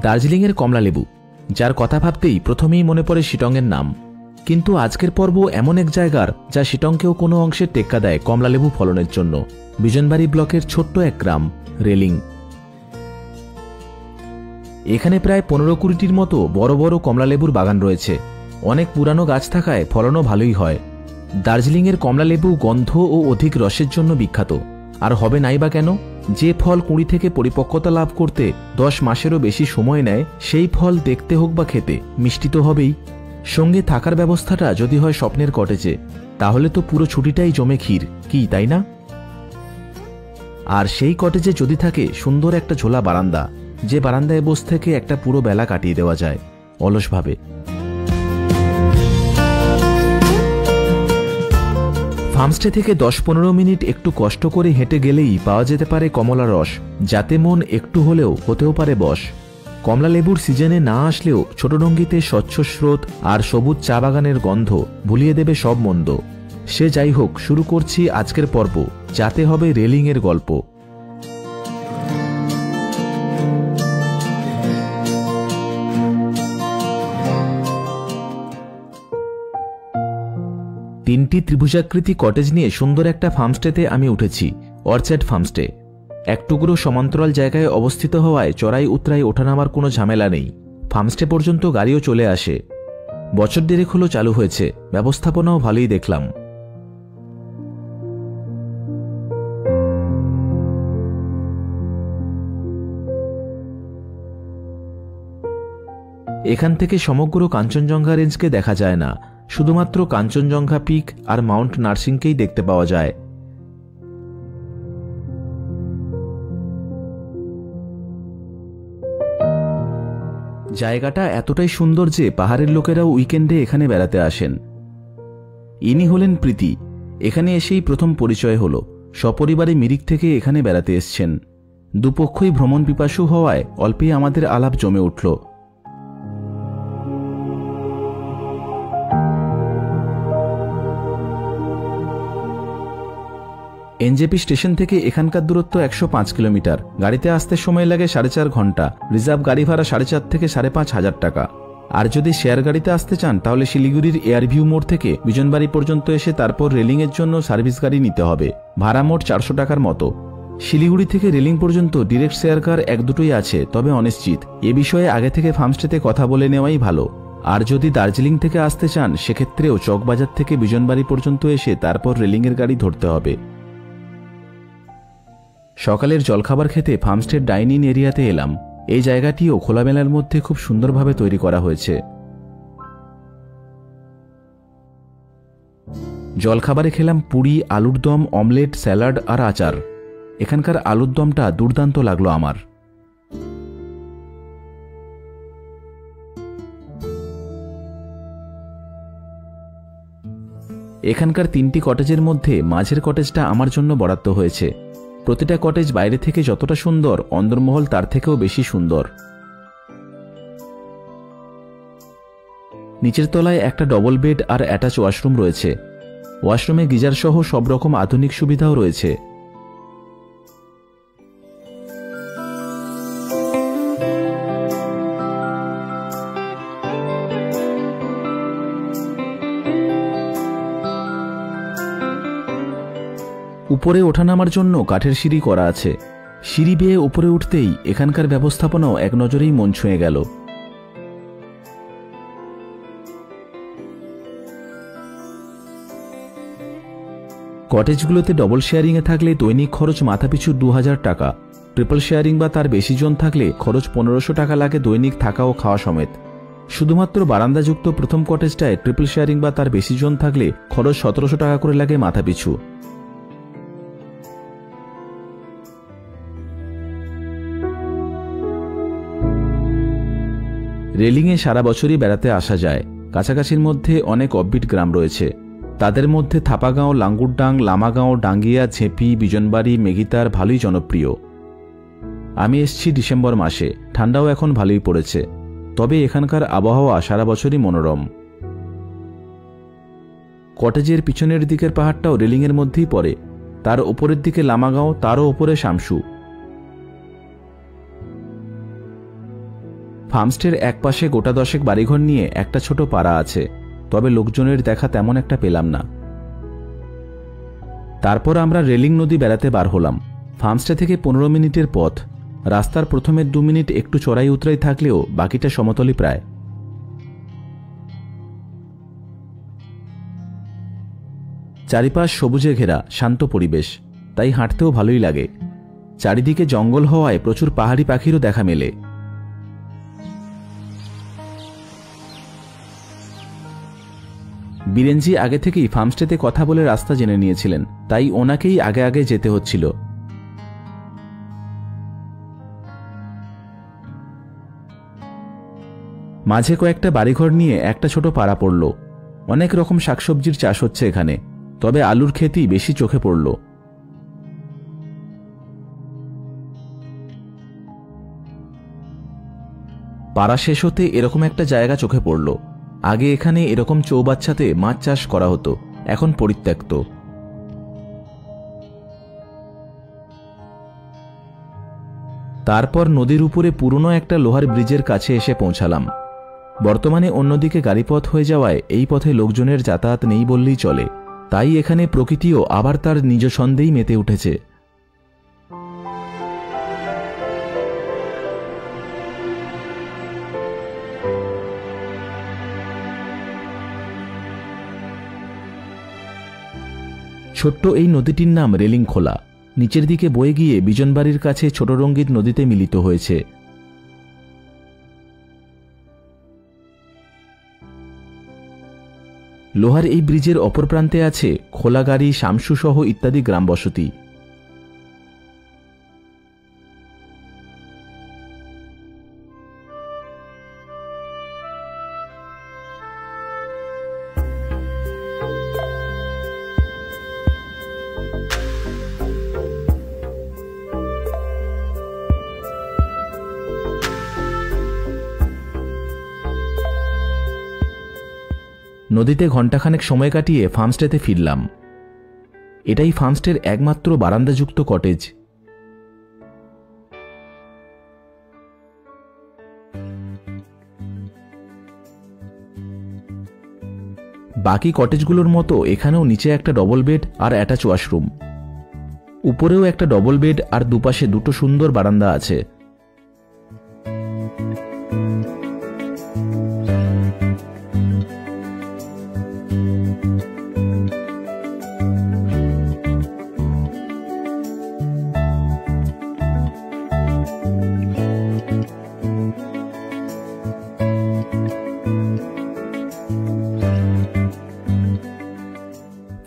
দার্জিলিংয়ের কমলালেবু, যার কথা ভাবতেই প্রথমেই মনে পড়ে শিটংয়ের নাম। কিন্তু আজকের পর্ব এমন এক জায়গার যা শিটংকেও কোনো অংশে টেক্কা দেয় কমলালেবু ফলনের জন্য। বিজনবাড়ি ব্লকের ছোট্ট এক গ্রাম রেলিং। এখানে প্রায় 15-20টির মতো বড় বড় কমলালেবুর বাগান রয়েছে। অনেক পুরানো গাছ থাকায় ফলনও ভালোই হয়। দার্জিলিংয়ের কমলালেবু গন্ধ ও অধিক রসের জন্য বিখ্যাত। আর হবে নাই বা কেন? যে ফল কুঁড়ি থেকে পরিপক্কতা লাভ করতে 10 মাসেরও বেশি সময় নেয়, সেই ফল দেখতে হোক বা খেতে মিষ্টি তো হবেই। সঙ্গে থাকার ব্যবস্থাটা যদি হয় স্বপ্নের কটেজে, তাহলে তো পুরো ছুটিটাই জমে ক্ষীর, কি তাই না? আর সেই কটেজে যদি থাকে সুন্দর একটা ঝোলা বারান্দা, যে বারান্দায় বসে থেকে একটা পুরো বেলা কাটিয়ে দেওয়া যায় অলসভাবে। ফার্মস্টে থেকে 10-15 মিনিট একটু কষ্ট করে হেঁটে গেলেই পাওয়া যেতে পারে কমলা রস, যাতে মন একটু হলেও হতেও পারে বশ। কমলা লেবুর সিজনে না আসলেও ছোটডঙ্গিতে স্বচ্ছ স্রোত আর সবুজ চা বাগানের গন্ধ ভুলিয়ে দেবে সব মন্দ। সে যাই হোক, শুরু করছি আজকের পর্ব, যাতে হবে রেলিংয়ের গল্প। তিনটি ত্রিভুজাকৃতি কটেজ নিয়ে সুন্দর একটা ফার্মস্টেতে আমি উঠেছি, অর্চার্ড ফার্মস্টে। এক টুকরো সমান্তরাল জায়গায় অবস্থিত হওয়ায় চড়াই উতরাই ওঠানামার কোনো ঝামেলা নেই। ফার্মস্টে পর্যন্ত গাড়িও চলে আসে। বছর দেড়েক হলো চালু হয়েছে, ব্যবস্থাপনাও ভালোই দেখলাম। এখান থেকে সমগ্র কাঞ্চনজঙ্ঘা রেঞ্জকে দেখা যায় না, শুধুমাত্র কাঞ্চনজঙ্ঘা পিক আর মাউন্ট নার্সিংকেই দেখতে পাওয়া যায়। জায়গাটা এতটাই সুন্দর যে পাহাড়ের লোকেরাও উইকেন্ডে এখানে বেড়াতে আসেন। ইনি হলেন প্রীতি। এখানে এসেই প্রথম পরিচয় হলো। সপরিবারে মিরিক থেকে এখানে বেড়াতে এসছেন। দুপক্ষই ভ্রমণ পিপাসু হওয়ায় অল্পেই আমাদের আলাপ জমে উঠল। এনজেপি স্টেশন থেকে এখানকার দূরত্ব 105 কিলোমিটার। গাড়িতে আসতে সময় লাগে 4.5 ঘন্টা। রিজার্ভ গাড়ি ভাড়া 4.5 থেকে 5.5 হাজার টাকা। আর যদি শেয়ার গাড়িতে আসতে চান তাহলে শিলিগুড়ির এয়ারভিউ মোড় থেকে বিজনবাড়ি পর্যন্ত এসে তারপর রেলিংয়ের জন্য সার্ভিস গাড়ি নিতে হবে। ভাড়া মোট 400 টাকার মতো। শিলিগুড়ি থেকে রেলিং পর্যন্ত ডিরেক্ট শেয়ার কার 1-2টোই আছে, তবে অনিশ্চিত। এ বিষয়ে আগে থেকে ফার্মস্টেতে কথা বলে নেওয়াই ভালো। আর যদি দার্জিলিং থেকে আসতে চান সেক্ষেত্রেও চকবাজার থেকে বিজনবাড়ি পর্যন্ত এসে তারপর রেলিংয়ের গাড়ি ধরতে হবে। সকালের জলখাবার খেতে ফার্মস্টের ডাইনিং এরিয়াতে এলাম। এই জায়গাটিও খোলামেলার মধ্যে খুব সুন্দরভাবে তৈরি করা হয়েছে। জলখাবারে খেলাম পুরি, আলুর দম, অমলেট, স্যালাড আর আচার। এখানকার আলুর দমটা দুর্দান্ত লাগলো আমার। এখানকার 3টি কটেজের মধ্যে মাঝের কটেজটা আমার জন্য বরাদ্দ হয়েছে। প্রতিটা কটেজ বাইরে থেকে যতটা সুন্দর, অন্দরমহল তার থেকেও বেশি সুন্দর। নিচের তলায় একটা ডবল বেড আর অ্যাটাচ ওয়াশরুম রয়েছে। ওয়াশরুমে গিজার সহ সব রকম আধুনিক সুবিধাও রয়েছে। উপরে ওঠানামার জন্য কাঠের সিঁড়ি করা আছে। সিঁড়ি বেয়ে উপরে উঠতেই এখানকার ব্যবস্থাপনাও এক নজরেই মন ছুঁয়ে গেল। কটেজগুলোতে ডবল শেয়ারিংয়ে থাকলে দৈনিক খরচ মাথাপিছু 2000 টাকা। ট্রিপল শেয়ারিং বা তার বেশি জন থাকলে খরচ 1500 টাকা লাগে দৈনিক থাকা ও খাওয়া সমেত। শুধুমাত্র বারান্দাযুক্ত প্রথম কটেজটায় ট্রিপল শেয়ারিং বা তার বেশি জন থাকলে খরচ 1700 টাকা করে লাগে মাথাপিছু। রেলিংয়ে সারা বছরই বেড়াতে আসা যায়। কাছাকাছির মধ্যে অনেক অফবিট গ্রাম রয়েছে। তাদের মধ্যে থাপাগাঁও, লাঙ্গুরডাং, লামাগাঁও, ডাঙ্গিয়া, ঝেঁপি, বিজনবাড়ি, মেঘিতার ভালোই জনপ্রিয়। আমি এসেছি ডিসেম্বর মাসে, ঠান্ডাও এখন ভালোই পড়েছে। তবে এখানকার আবহাওয়া সারা বছরই মনোরম। কটেজের পিছনের দিকের পাহাড়টাও রেলিংয়ের মধ্যেই পড়ে। তার উপরের দিকে লামাগাঁও, তারও উপরে শামসু। ফার্মস্টের একপাশে গোটা 10 বাড়িঘর নিয়ে একটা ছোট পাড়া আছে, তবে লোকজনের দেখা তেমন একটা পেলাম না। তারপর আমরা রেলিং নদী বেড়াতে বার হলাম। ফার্মস্টে থেকে 15 মিনিটের পথ। রাস্তার প্রথমের 2 মিনিট একটু চড়াই উতরাই থাকলেও বাকিটা সমতলই প্রায়। চারিপাশ সবুজে ঘেরা শান্ত পরিবেশ, তাই হাঁটতেও ভালোই লাগে। চারিদিকে জঙ্গল হওয়ায় প্রচুর পাহাড়ি পাখিরও দেখা মেলে। বীরেনজি আগে থেকেই ফার্মস্টেতে কথা বলে রাস্তা জেনে নিয়েছিলেন, তাই ওনাকেই আগে আগে যেতে হচ্ছিল। মাঝে কয়েকটা বাড়িঘর নিয়ে একটা ছোট পাড়া পড়ল। অনেক রকম শাকসবজির চাষ হচ্ছে এখানে, তবে আলুর ক্ষেতই বেশি চোখে পড়ল। পাড়া শেষ হতে এরকম একটা জায়গা চোখে পড়ল। আগে এখানে এরকম চৌবাচ্চাতে মাছ চাষ করা হতো, এখন পরিত্যক্ত। তারপর নদীর উপরে পুরনো একটা লোহার ব্রিজের কাছে এসে পৌঁছালাম। বর্তমানে অন্যদিকে গাড়িপথ হয়ে যাওয়ায় এই পথে লোকজনের যাতায়াত নেই বললেই চলে, তাই এখানে প্রকৃতিও আবার তার নিজ ছন্দেই মেতে উঠেছে। ছোট্ট এই নদীটির নাম রেলিং খোলা। নিচের দিকে বয়ে গিয়ে বিজনবাড়ির কাছে ছোট রঙ্গিত নদীতে মিলিত হয়েছে। লোহার এই ব্রিজের অপর প্রান্তে আছে খোলাগাড়ি, শামসু সহ ইত্যাদি গ্রামবসতি। নদীতে ঘণ্টাখানেক সময় কাটিয়ে ফার্মস্টেতে ফিরলাম। এটাই ফার্মস্টের একমাত্র বারান্দাযুক্ত কটেজ। বাকি কটেজগুলোর মতো এখানেও নিচে একটা ডবল বেড আর অ্যাটাচ ওয়াশরুম। উপরেও একটা ডবল বেড আর দুপাশে দুটো সুন্দর বারান্দা আছে।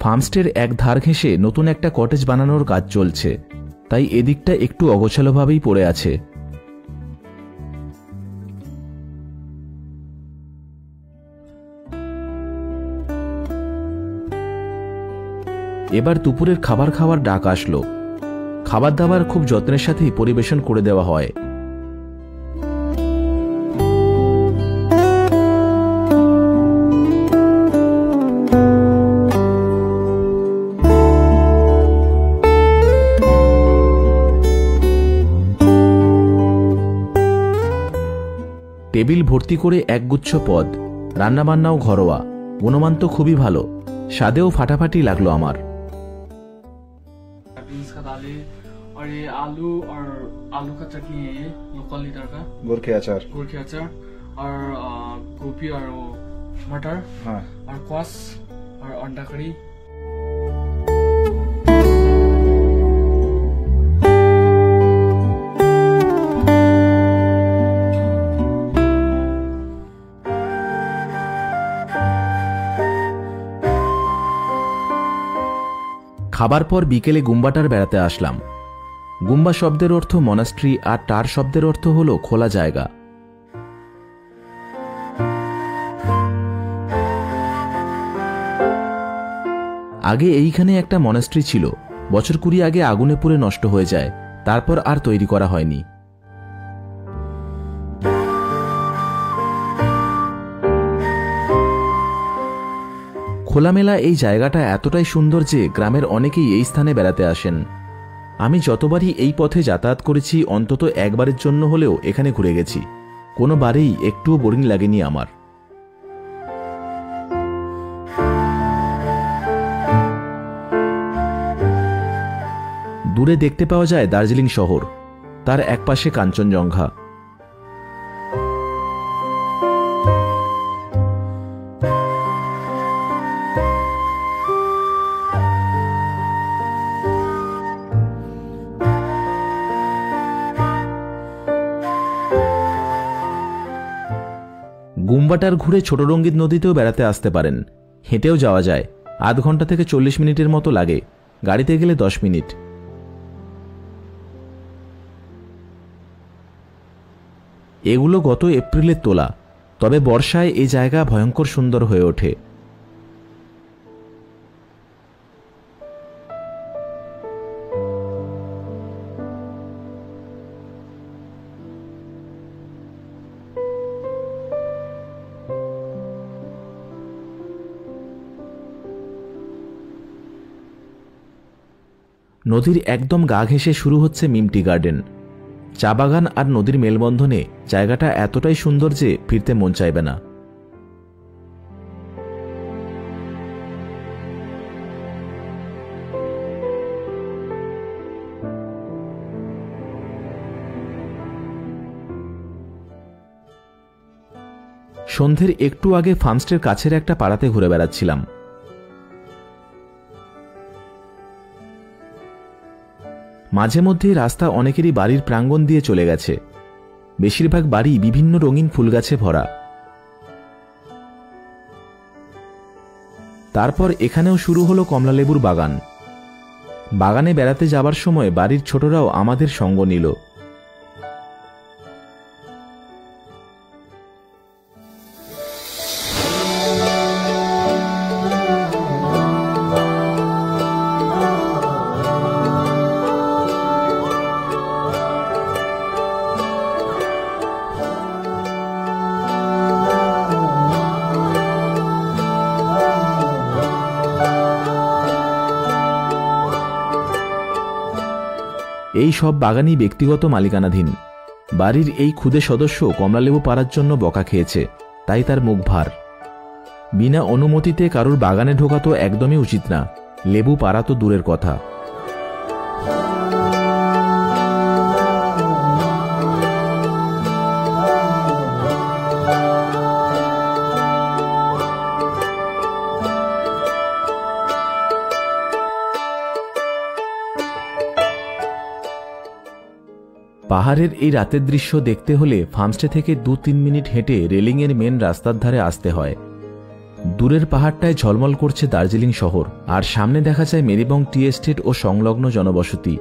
ফার্মস্টের এক ধার ঘেঁষে নতুন একটা কটেজ বানানোর কাজ চলছে, তাই এদিকটা একটু অগোছালোভাবেই পড়ে আছে। এবার দুপুরের খাবার খাওয়ার ডাক আসলো। খাবার দাবার খুব যত্নের সাথেই পরিবেশন করে দেওয়া হয়। টেবিল ভর্তি করে একগুচ্ছ পদ, রান্নাবান্নাও ঘরোয়া, গুণমান তো খুবই ভালো, স্বাদেও ফাটাফাটি লাগলো আমার। और ये आलू का चटनी है, ये लोकल लीटर का गोरखे अचार और गोभी और मटर, हाँ, और क्वास और अंडा करी। খাবার পর বিকেলে গুম্বাটার বেড়াতে আসলাম। গুম্বা শব্দের অর্থ মনাস্ট্রি আর টার শব্দের অর্থ হল খোলা জায়গা। আগে এইখানে একটা মনাস্ট্রি ছিল, বছর 20 আগে আগুনে পুড়ে নষ্ট হয়ে যায়, তারপর আর তৈরি করা হয়নি। খোলামেলা এই জায়গাটা এতটাই সুন্দর যে গ্রামের অনেকেই এই স্থানে বেড়াতে আসেন। আমি যতবারই এই পথে যাতায়াত করেছি অন্তত একবারের জন্য হলেও এখানে ঘুরে গেছি। কোনো বারেই একটুও বোরিং লাগেনি আমার। দূরে দেখতে পাওয়া যায় দার্জিলিং শহর, তার একপাশে কাঞ্চনজঙ্ঘা। গুম্বাটার ঘুরে ছোট রঙ্গিত নদীতেও বেড়াতে আসতে পারেন। হেঁটেও যাওয়া যায়, আধ ঘন্টা থেকে 40 মিনিটের মতো লাগে, গাড়িতে গেলে 10 মিনিট। এগুলো গত এপ্রিলের তোলা, তবে বর্ষায় এই জায়গা ভয়ঙ্কর সুন্দর হয়ে ওঠে। নদীর একদম গা ঘেঁষে শুরু হচ্ছে মিমটি গার্ডেন। চা বাগান আর নদীর মেলবন্ধনে জায়গাটা এতটাই সুন্দর যে ফিরতে মন চাইবে না। সন্ধ্যের একটু আগে ফার্মস্টের কাছের একটা পাড়াতে ঘুরে বেড়াচ্ছিলাম। মাঝে মধ্যেই রাস্তা অনেকেরই বাড়ির প্রাঙ্গণ দিয়ে চলে গেছে। বেশিরভাগ বাড়ি বিভিন্ন রঙিন ফুলগাছে ভরা। তারপর এখানেও শুরু হলো কমলালেবুর বাগান। বাগানে বেড়াতে যাবার সময় বাড়ির ছোটরাও আমাদের সঙ্গ নিল। এই সব বাগানই ব্যক্তিগত মালিকানাধীন। বাড়ির এই ক্ষুদে সদস্য কমলালেবু পাড়ার জন্য বকা খেয়েছে, তাই তার মুখ ভার। বিনা অনুমতিতে কারুর বাগানে ঢোকা তো একদমই উচিত না, লেবু পাড়া তো দূরের কথা। পাহাড়ের এই রাতের দৃশ্য দেখতে হলে ফার্মস্টে থেকে 2-3 মিনিট হেঁটে রেলিংয়ের মেন রাস্তার ধারে আসতে হয়। দূরের পাহাড়টায় ঝলমল করছে দার্জিলিং শহর, আর সামনে দেখা যায় মেরিবং টি এস্টেট ও সংলগ্ন জনবসতি।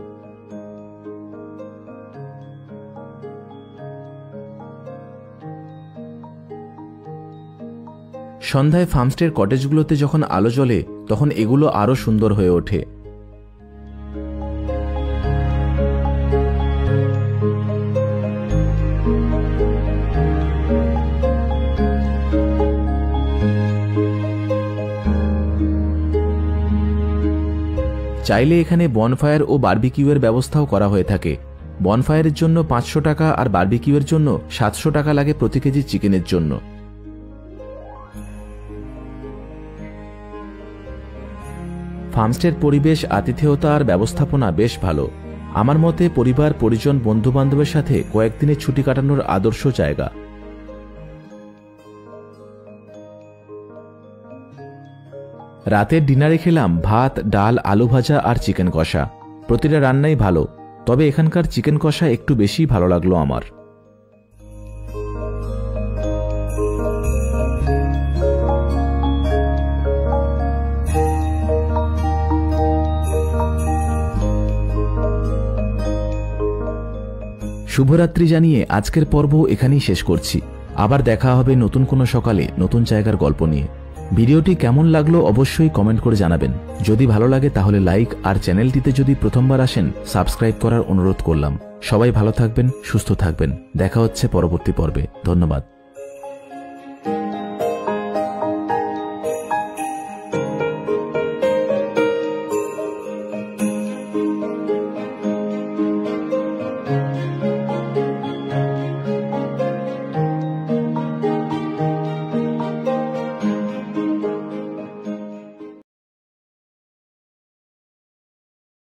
সন্ধ্যায় ফার্মস্টের কটেজগুলোতে যখন আলো জ্বলে তখন এগুলো আরও সুন্দর হয়ে ওঠে। চাইলে এখানে বনফায়ার ও বারবিকিউয়ের ব্যবস্থাও করা হয়ে থাকে। বনফায়ারের জন্য 500 টাকা আর বারবিকিউয়ের জন্য 700 টাকা লাগে প্রতি কেজি চিকেনের জন্য। ফার্মস্টের পরিবেশ, আতিথেয়তা আর ব্যবস্থাপনা বেশ ভালো। আমার মতে পরিবার, পরিজন, বন্ধুবান্ধবের সাথে কয়েকদিনের ছুটি কাটানোর আদর্শ জায়গা। রাতের ডিনারে খেলাম ভাত, ডাল, আলু ভাজা আর চিকেন কষা। প্রতিটা রান্নাই ভালো, তবে এখানকার চিকেন কষা একটু বেশি ভালো লাগলো আমার। শুভরাত্রি জানিয়ে আজকের পর্ব এখানেই শেষ করছি। আবার দেখা হবে নতুন কোনো সকালে নতুন জায়গার গল্প নিয়ে। ভিডিওটি কেমন লাগলো অবশ্যই কমেন্ট করে জানাবেন। যদি ভালো লাগে তাহলে লাইক, আর চ্যানেলটিতে যদি প্রথমবার আসেন সাবস্ক্রাইব করার অনুরোধ করলাম। সবাই ভালো থাকবেন, সুস্থ থাকবেন। দেখা হচ্ছে পরবর্তী পর্বে। ধন্যবাদ।